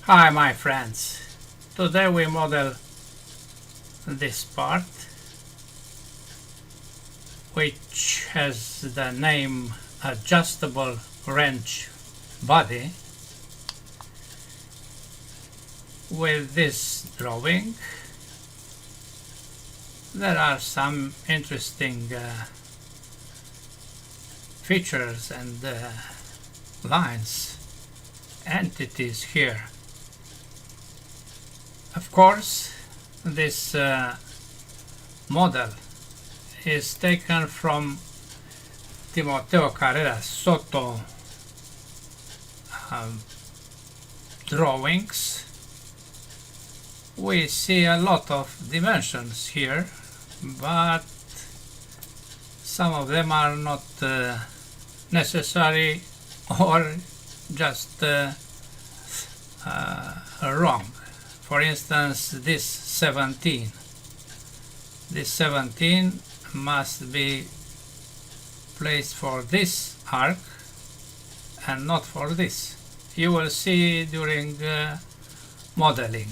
Hi my friends, today we model this part which has the name adjustable wrench body. With this drawing there are some interesting features and lines, entities here. Of course, this model is taken from Timoteo Carrera's Soto drawings. We see a lot of dimensions here, but some of them are not necessary or just wrong. For instance, this 17 must be placed for this arc and not for this. You will see during modeling.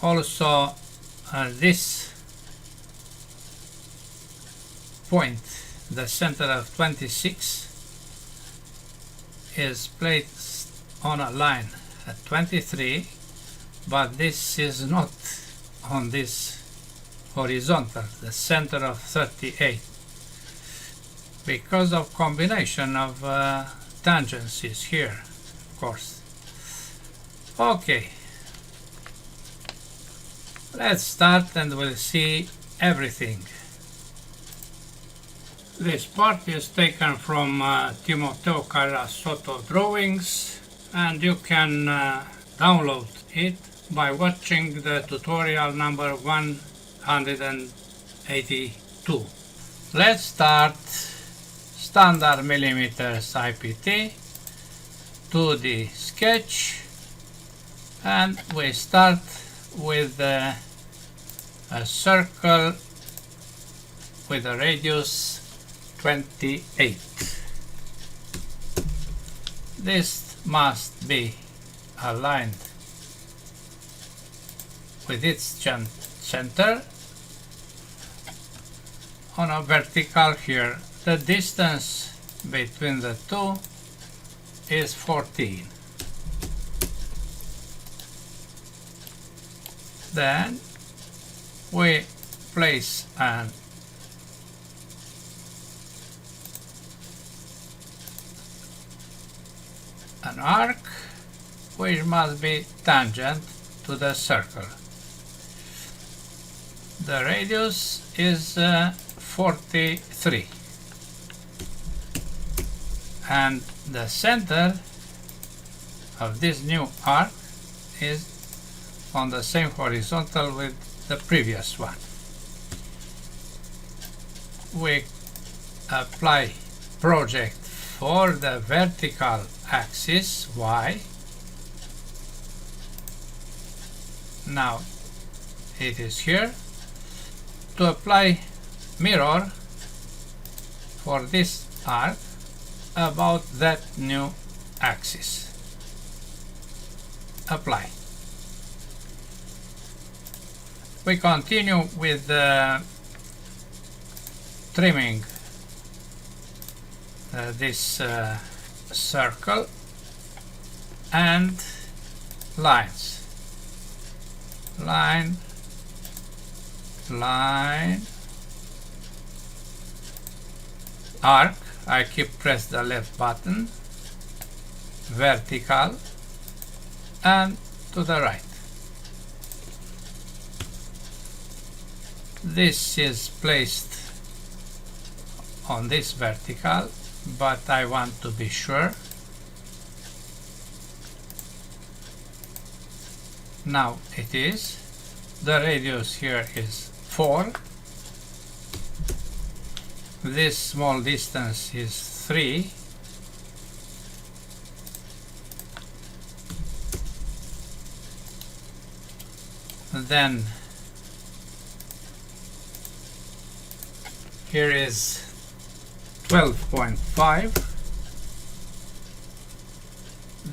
Also, this point, the center of 26, is placed on a line at 23, but this is not on this horizontal, the center of 38, because of combination of tangencies here, of course. Okay, let's start and we'll see everything. This part is taken from Timoteo Carrera's Soto drawings, and you can download it by watching the tutorial number 182. Let's start standard millimeters IPT, 2D sketch, and we start with a circle with a radius 28. This must be aligned with its center on a vertical here. The distance between the two is 14. Then we place an arc which must be tangent to the circle. The radius is 43, and the center of this new arc is on the same horizontal with the previous one. We apply project for the vertical axis Y. Now it is here. To apply mirror for this arc about that new axis. Apply. We continue with trimming this circle and lines. Line, arc, I keep press the left button, vertical, and to the right. This is placed on this vertical, but I want to be sure. Now it is. The radius here is 4. This small distance is 3. Then here is 12.5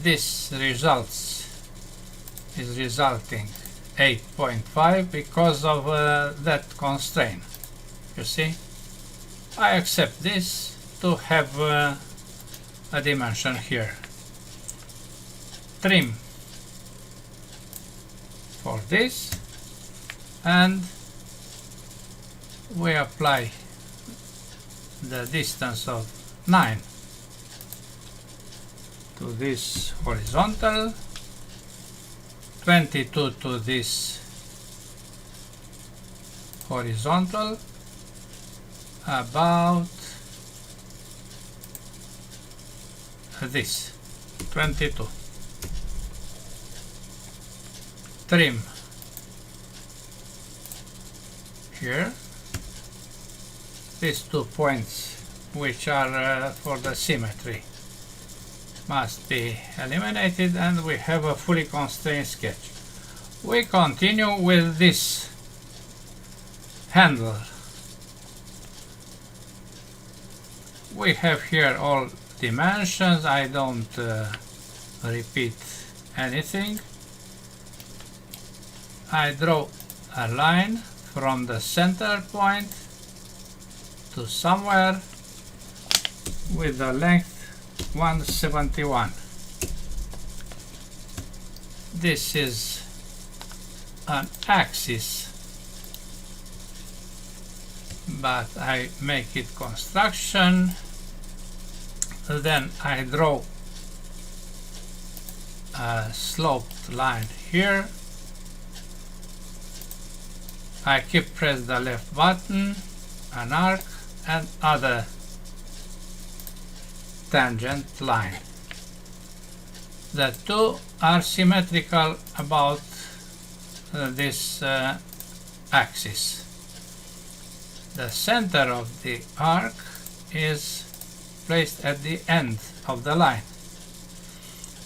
this is resulting 8.5 because of that constraint. You see, I accept this to have a dimension here. Trim for this, and we apply the distance of 9 to this horizontal, 22 to this horizontal, about this 22. Trim here these 2 points which are for the symmetry must be eliminated, and we have a fully constrained sketch. We continue with this handle. We have here all dimensions. I don't repeat anything. I draw a line from the center point to somewhere with the length 171. This is an axis, but I make it construction. Then I draw a sloped line here. I keep press the left button, an arc, and other tangent line. The two are symmetrical about this axis. The center of the arc is placed at the end of the line.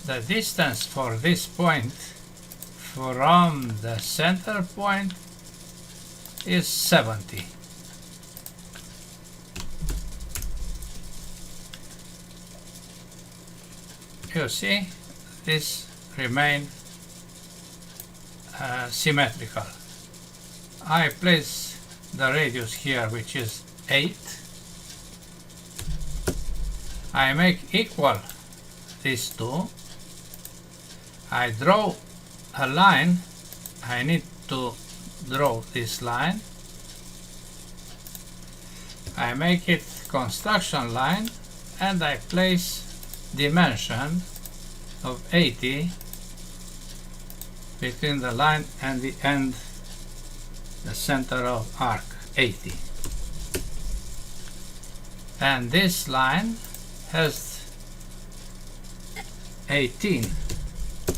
The distance for this point from the center point is 70. You see, this remains symmetrical. I place the radius here, which is 8. I make equal these two. I draw a line. I need to draw this line. I make it construction line, and I place dimension of 80 between the line and the end, the center of arc, 80. And this line has 18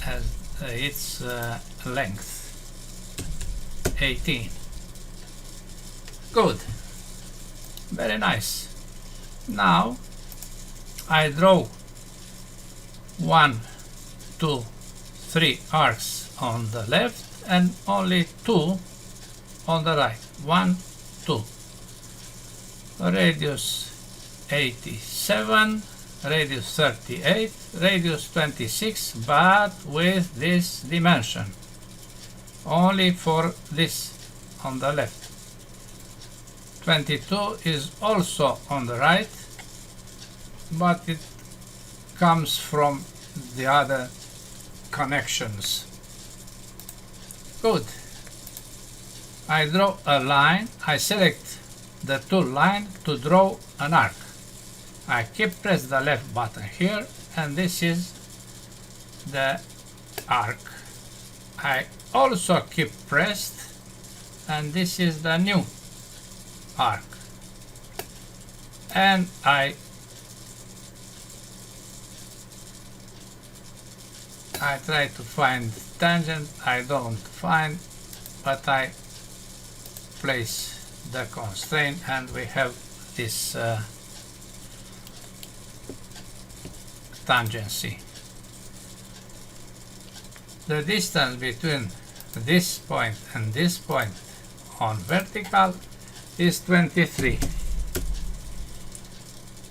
as its length. 18. Good. Very nice. Now I draw 1, 2, 3 arcs on the left and only 2 on the right. 1, 2. Radius 87, radius 38, radius 26, but with this dimension. Only for this on the left. 22 is also on the right, but it comes from the other connections. Good. I draw a line. I select the tool line to draw an arc. I keep press the left button here, and this is the arc. I also keep pressed, and this is the new arc. And I try to find tangent. I don't find, but I place the constraint, and we have this tangency. The distance between this point and this point on vertical is 23.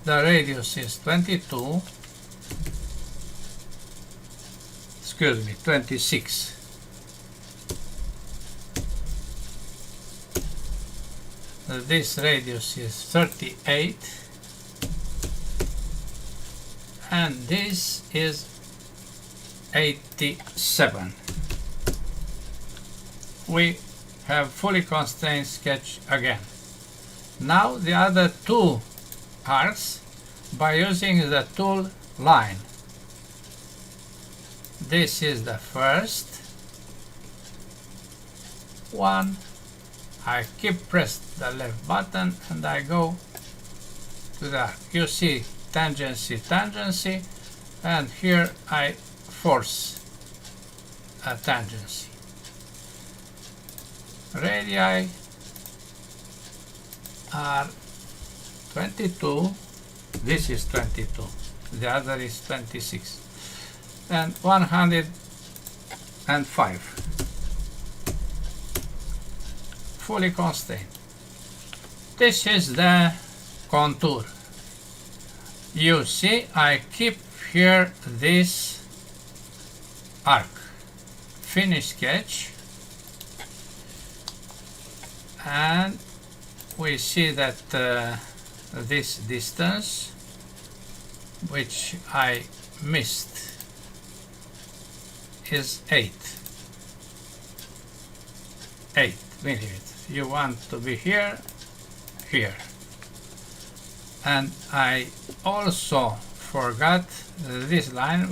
The radius is 22. excuse me, 26. This radius is 38 and this is 87. We have fully constrained sketch again. Now the other two arcs by using the tool line. This is the first one. I keep pressed the left button and I go to the arc. You see tangency, tangency, and here I force a tangency. Radii are 22. This is 22. The other is 26. And 105. Fully constrained. This is the contour. You see, I keep here this arc. Finish sketch. And we see that this distance, which I missed, is 8 millimeters. You want to be here, here. And I also forgot this line,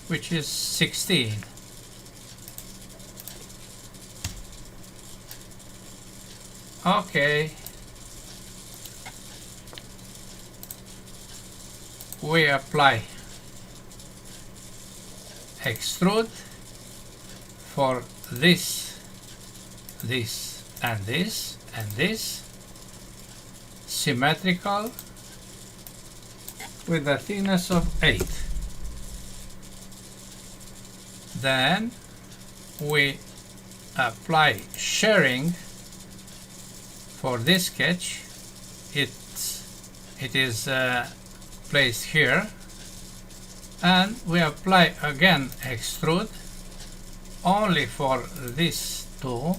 which is 16. Okay. We apply extrude for this, and this, and this, symmetrical with a thickness of 8. Then we apply sharing for this sketch. It is placed here, and we apply again extrude only for these two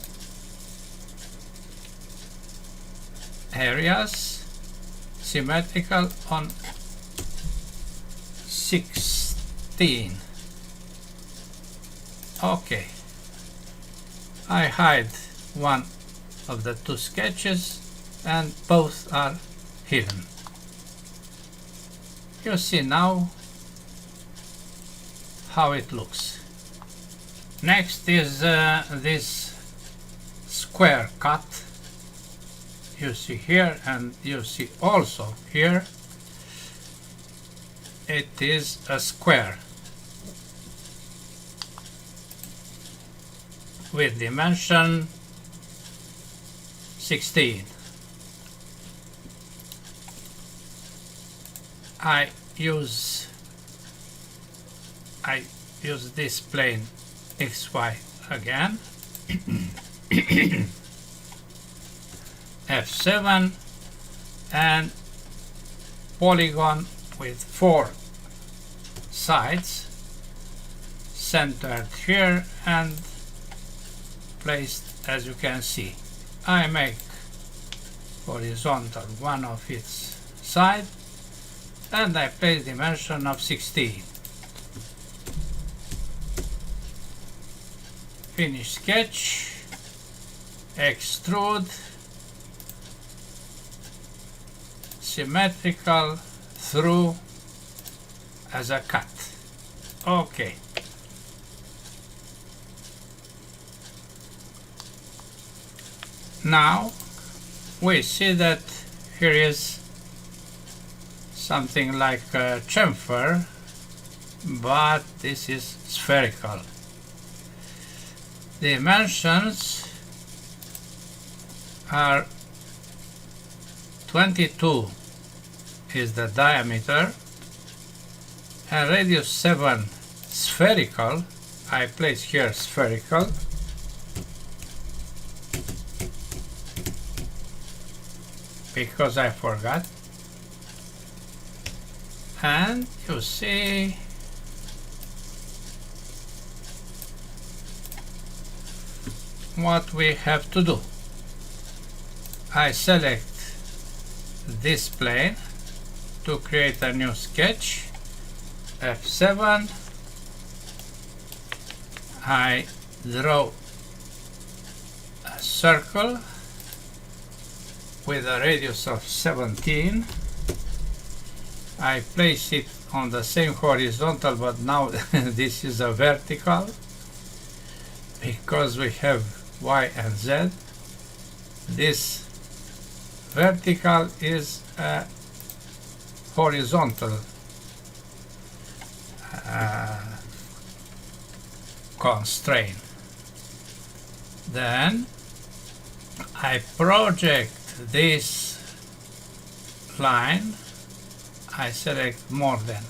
areas, symmetrical on 16. Okay, I hide one of the two sketches and both are hidden. You see now how it looks. Next is this square cut. You see here and you see also here. It is a square with dimension 16. I use this plane XY again. F7 and polygon with 4 sides centered here and placed as you can see. I make horizontal one of its side and I place dimension of 16. Finish sketch, extrude, symmetrical through as a cut. Okay. Now we see that here is something like a chamfer, but this is spherical. The dimensions are 22 is the diameter and radius 7 spherical. I place here spherical. Because I forgot. And you see what we have to do. I select this plane to create a new sketch. F7. I draw a circle with a radius of 17. I place it on the same horizontal, but now this is a vertical because we have Y and Z. This vertical is a horizontal constraint. Then I project this line. I select more than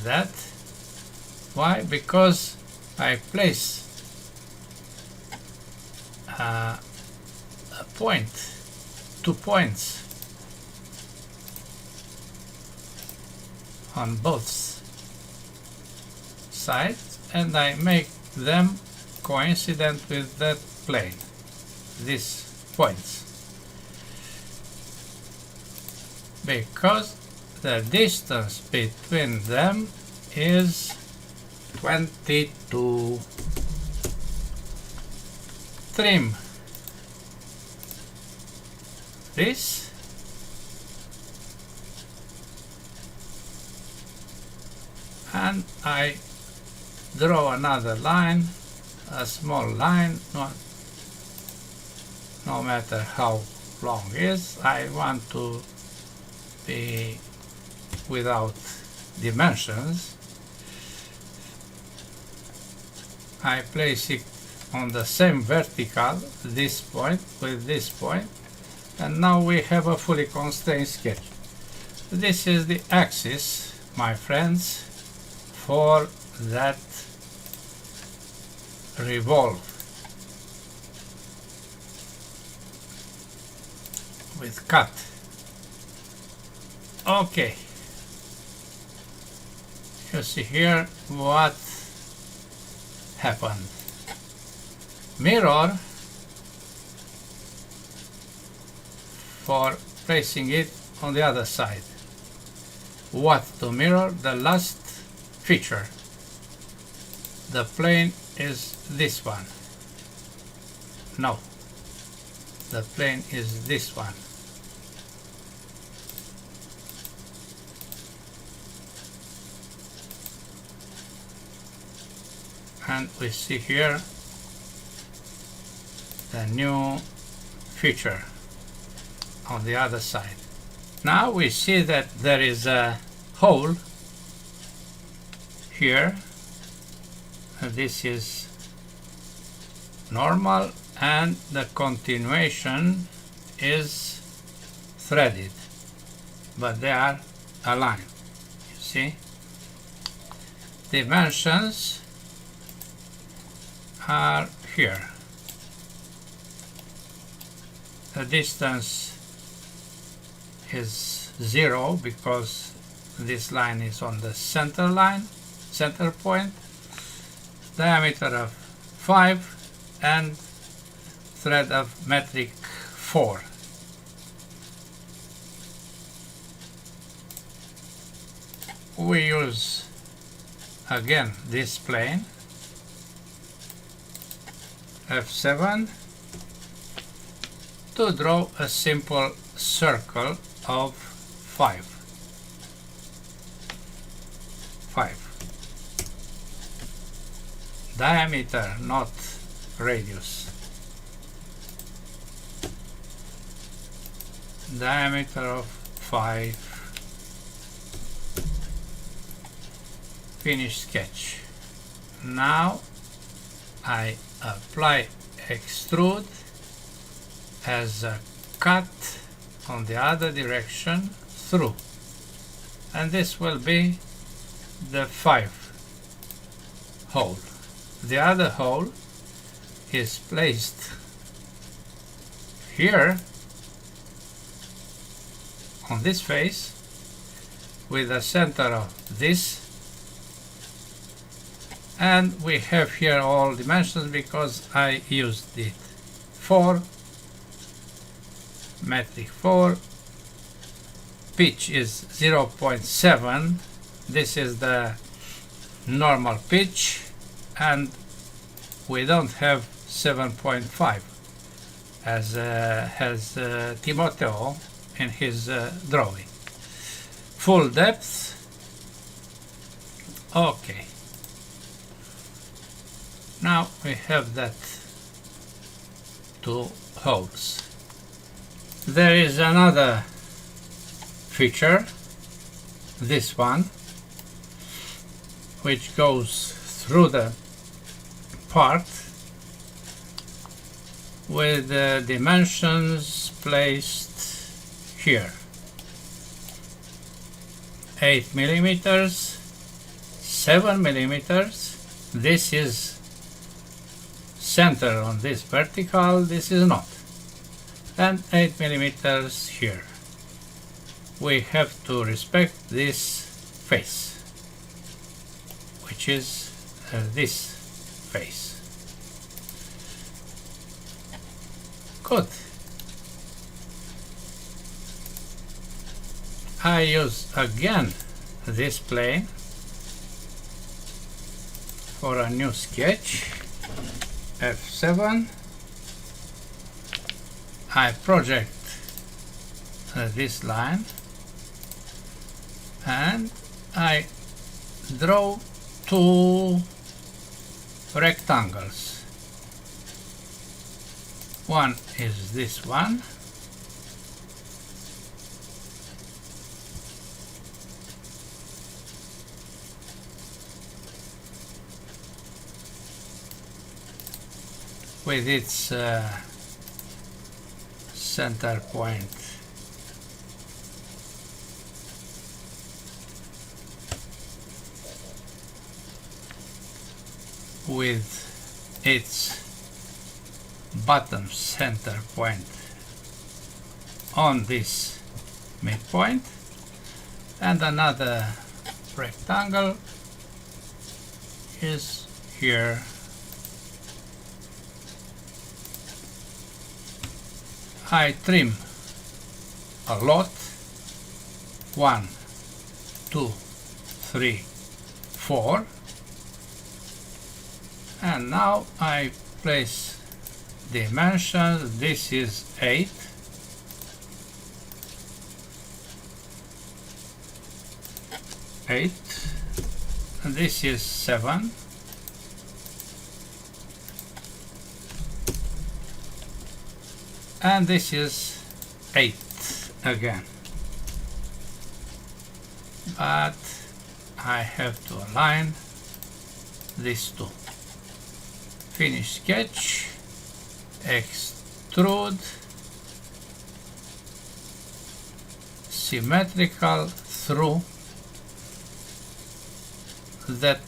that. Why? Because I place a point, 2 points on both sides, and I make them coincident with that plane, these points, because the distance between them is 22. Trim this and I draw another line, a small line, no matter how long it is. I want to be without dimensions. I place it on the same vertical, this point with this point, and now we have a fully constrained sketch. This is the axis, my friends, for that revolve with cut. Okay, you see here what happened. Mirror for placing it on the other side. What to mirror? The last feature. The plane is this one. No, the plane is this one. And we see here the new feature on the other side. Now we see that there is a hole here, and this is normal, and the continuation is threaded, but they are aligned. You see, dimensions are here. The distance is 0 because this line is on the center line, center point. Diameter of 5 and thread of metric 4. We use again this plane, F7, to draw a simple circle of 5. Diameter, not radius. Diameter of 5. Finish sketch. Now I apply extrude as a cut on the other direction through, and this will be the 5 hole. The other hole is placed here on this face with the center of this, and we have here all dimensions because I used it. 4, metric 4, pitch is 0.7, this is the normal pitch, and we don't have 7.5 as has Timoteo in his drawing. Full depth, okay. Now we have that 2 holes. There is another feature, this one, which goes through the part with the dimensions placed here. 8 millimeters, 7 millimeters. This is center on this vertical, this is not. And 8 millimeters here. We have to respect this face, which is this face. Good. I use again this plane for a new sketch. F7. I project this line and I draw 2 rectangles. One is this one, with its center point with its bottom center point on this midpoint, and another rectangle is here. I trim a lot, 1, 2, 3, 4, and now I place dimensions. This is 8, and this is 7, and this is 8 again, but I have to align these two. Finish sketch, extrude, symmetrical through that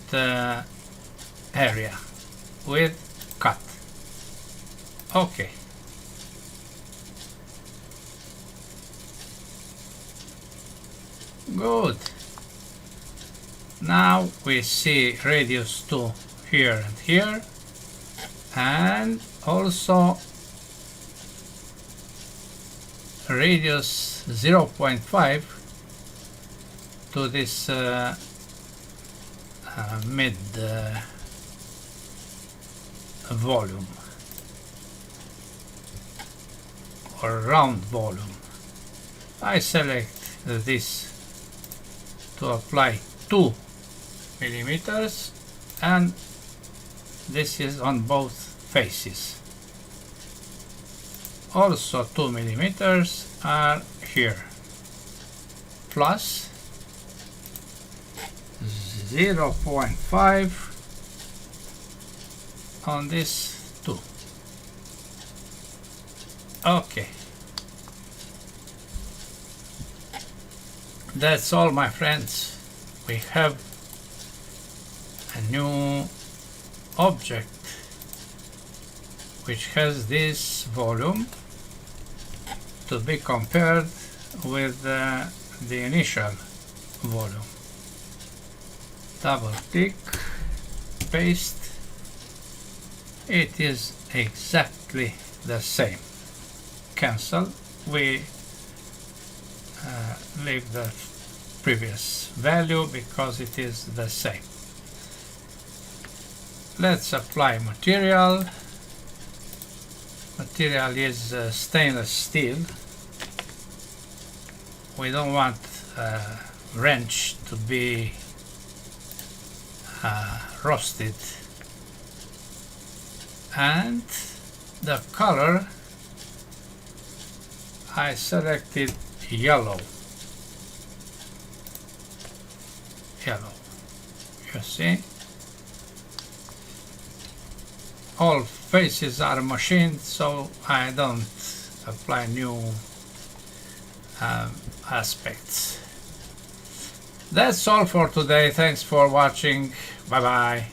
area with cut. Okay. Good. Now we see radius 2 here and here, and also radius 0.5 to this mid volume or round volume. I select this to apply 2 millimeters, and this is on both faces. Also 2 millimeters are here, plus 0.5 on this 2. Okay. That's all, my friends. We have a new object which has this volume to be compared with the initial volume. Double click, paste, it is exactly the same. Cancel. We leave the previous value because it is the same. Let's apply material. Material is stainless steel. We don't want wrench to be roasted, and the color I selected yellow. You see, all faces are machined, so I don't apply new aspects. That's all for today. Thanks for watching. Bye bye.